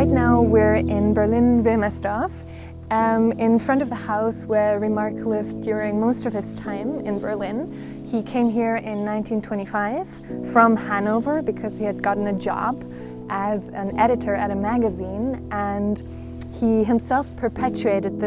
Right now we're in Berlin-Wilmersdorf, in front of the house where Remarque lived during most of his time in Berlin. He came here in 1925 from Hanover because he had gotten a job as an editor at a magazine, and he himself perpetuated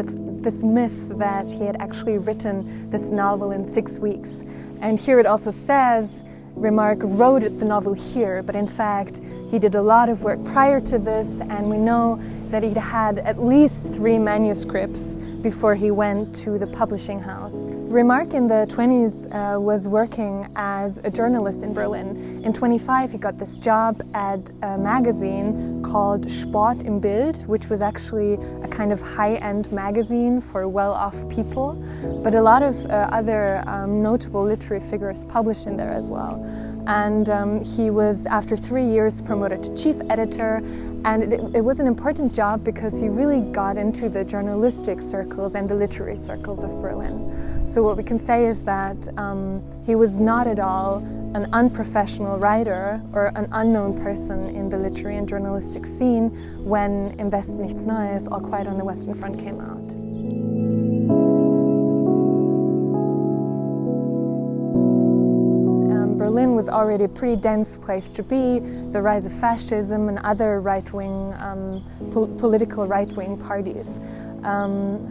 this myth that he had actually written this novel in 6 weeks. And here it also says Remarque wrote the novel here, but in fact he did a lot of work prior to this, and we know that he had at least 3 manuscripts before he went to the publishing house. Remarque in the 20s was working as a journalist in Berlin. In 25 he got this job at a magazine called Sport im Bild, which was actually a kind of high-end magazine for well-off people, but a lot of other notable literary figures published in there as well. And he was, after 3 years, promoted to chief editor, and it was an important job because he really got into the journalistic circles and the literary circles of Berlin. So what we can say is that he was not at all an unprofessional writer or an unknown person in the literary and journalistic scene when Im Westen nichts Neues, All Quiet on the Western Front came out. Berlin was already a pretty dense place to be. The rise of fascism and other right-wing, political right-wing parties.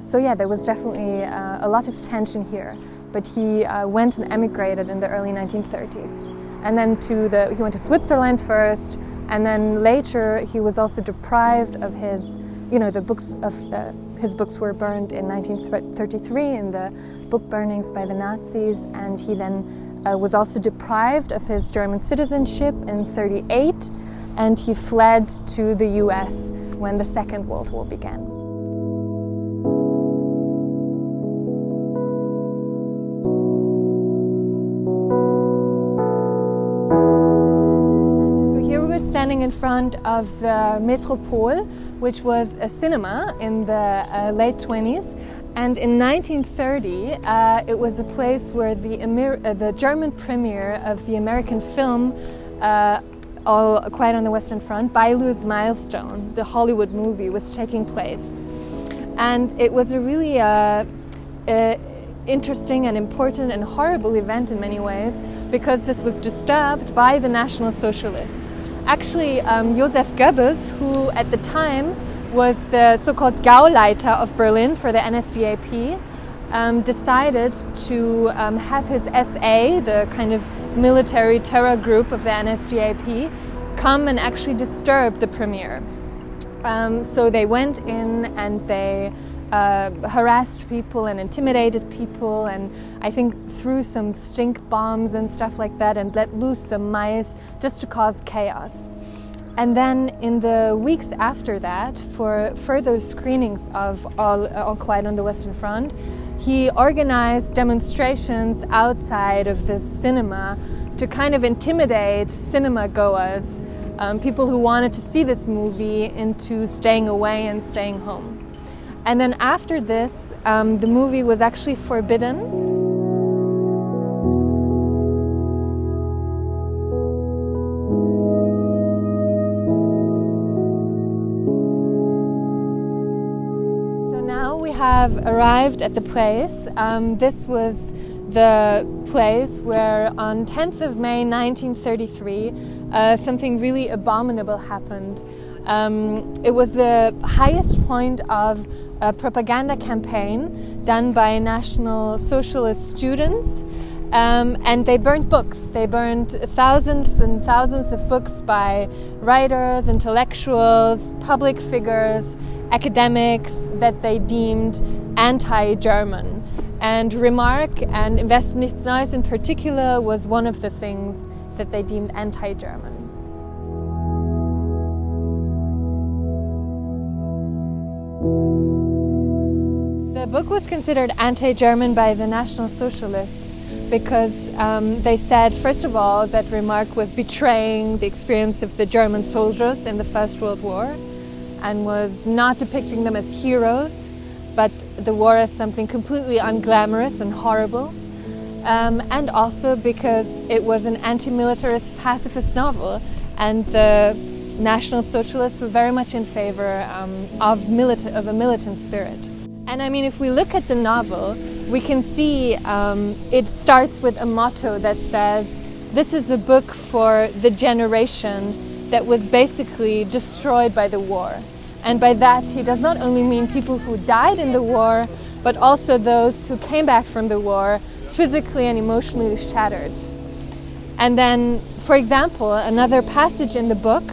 So yeah, there was definitely a lot of tension here. But he went and emigrated in the early 1930s. And then he went to Switzerland first, and then later he was also deprived of his, his books were burned in 1933 in the book burnings by the Nazis, and he then was also deprived of his German citizenship in 1938, and he fled to the US when the Second World War began. So here we were standing in front of the Metropole, which was a cinema in the late 20s. And in 1930, it was a place where the German premiere of the American film All Quiet on the Western Front, Beilu's Milestone, the Hollywood movie, was taking place. And it was a really interesting and important and horrible event in many ways, because this was disturbed by the National Socialists. Actually, Joseph Goebbels, who at the time was the so-called Gauleiter of Berlin for the NSDAP, decided to have his SA, the kind of military terror group of the NSDAP, come and actually disturb the premiere. So they went in and they harassed people and intimidated people, and I think threw some stink bombs and stuff like that, and let loose some mice just to cause chaos. And then in the weeks after that, for further screenings of All Quiet on the Western Front, he organized demonstrations outside of this cinema to kind of intimidate cinema goers, people who wanted to see this movie, into staying away and staying home. And then after this, the movie was actually forbidden. Have arrived at the place. This was the place where on 10th of May 1933 something really abominable happened. It was the highest point of a propaganda campaign done by National Socialist students, and they burned books. They burned thousands and thousands of books by writers, intellectuals, public figures, academics that they deemed anti-German. And Remarque and Im Westen nichts Neues in particular was one of the things that they deemed anti-German. The book was considered anti-German by the National Socialists because they said, first of all, that Remarque was betraying the experience of the German soldiers in the First World War, and was not depicting them as heroes, but the war as something completely unglamorous and horrible. And also because it was an anti-militarist pacifist novel, and the National Socialists were very much in favor of a militant spirit. And I mean, if we look at the novel, we can see it starts with a motto that says, this is a book for the generation that was basically destroyed by the war. And by that, he does not only mean people who died in the war, but also those who came back from the war physically and emotionally shattered. And then, for example, another passage in the book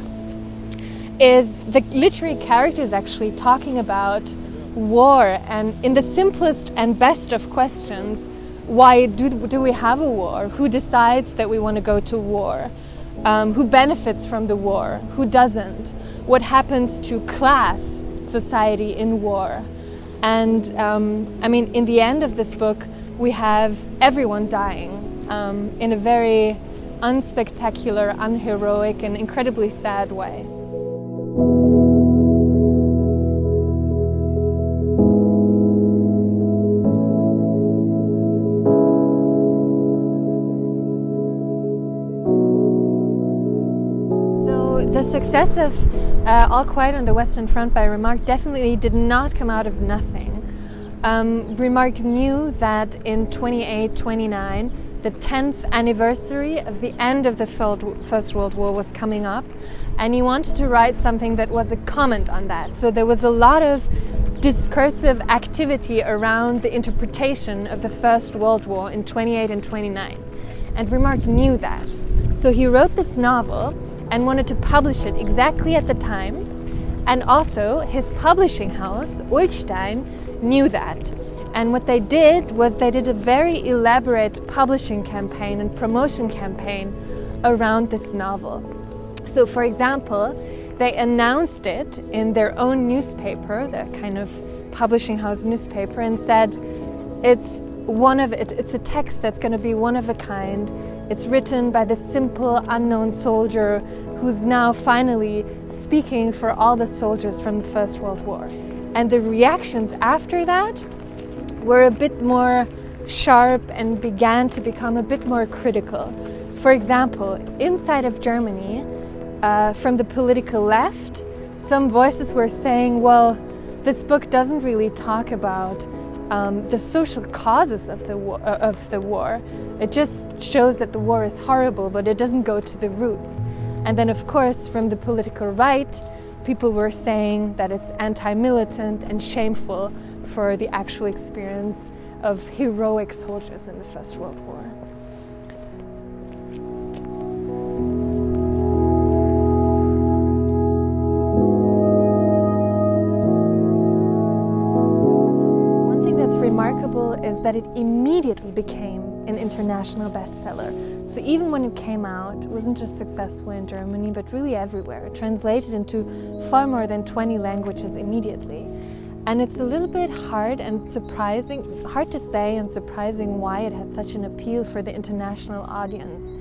is the literary characters actually talking about war, and in the simplest and best of questions, why do we have a war? Who decides that we want to go to war? Who benefits from the war? Who doesn't? What happens to class society in war? And I mean, in the end of this book, we have everyone dying in a very unspectacular, unheroic, and incredibly sad way. The success of All Quiet on the Western Front by Remarque definitely did not come out of nothing. Remarque knew that in 28-29, the 10th anniversary of the end of the First World War was coming up, and he wanted to write something that was a comment on that. So there was a lot of discursive activity around the interpretation of the First World War in 28 and 29. And Remarque knew that. So he wrote this novel and wanted to publish it exactly at the time. And also his publishing house, Ullstein, knew that. And what they did was they did a very elaborate publishing campaign and promotion campaign around this novel. So for example, they announced it in their own newspaper, the kind of publishing house newspaper, and said, it's a text that's going to be one of a kind. It's written by this simple, unknown soldier who's now finally speaking for all the soldiers from the First World War. And the reactions after that were a bit more sharp and began to become a bit more critical. For example, inside of Germany, from the political left, some voices were saying, well, this book doesn't really talk about the social causes of the war. It just shows that the war is horrible, but it doesn't go to the roots. And then, of course, from the political right, people were saying that it's anti-militant and shameful for the actual experience of heroic soldiers in the First World War. Remarkable is that it immediately became an international bestseller. So even when it came out, it wasn't just successful in Germany, but really everywhere. It translated into far more than 20 languages immediately. And it's a little bit hard to say and surprising why it has such an appeal for the international audience.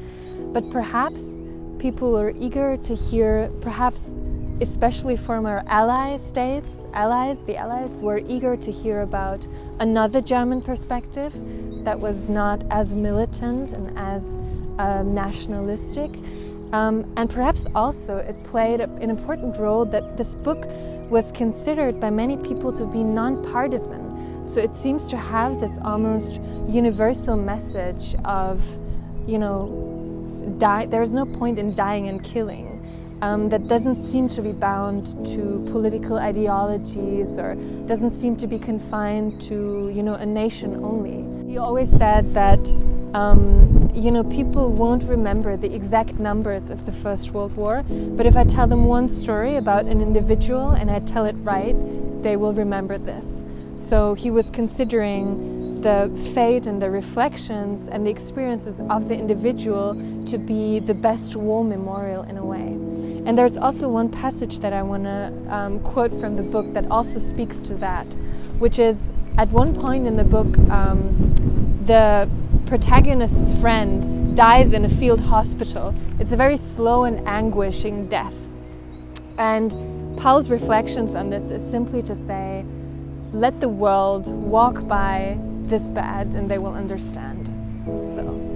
But perhaps people were eager to hear, perhaps especially former Allied states, the Allies were eager to hear about another German perspective that was not as militant and as nationalistic. And perhaps also it played an important role that this book was considered by many people to be non-partisan. So it seems to have this almost universal message of, there's no point in dying and killing. That doesn't seem to be bound to political ideologies or doesn't seem to be confined to, a nation only. He always said that, people won't remember the exact numbers of the First World War, but if I tell them one story about an individual and I tell it right, they will remember this. So he was considering the fate and the reflections and the experiences of the individual to be the best war memorial in a way. And there's also one passage that I want to quote from the book that also speaks to that, which is at one point in the book, the protagonist's friend dies in a field hospital. It's a very slow and anguishing death. And Paul's reflections on this is simply to say, let the world walk by this bad and they will understand. So.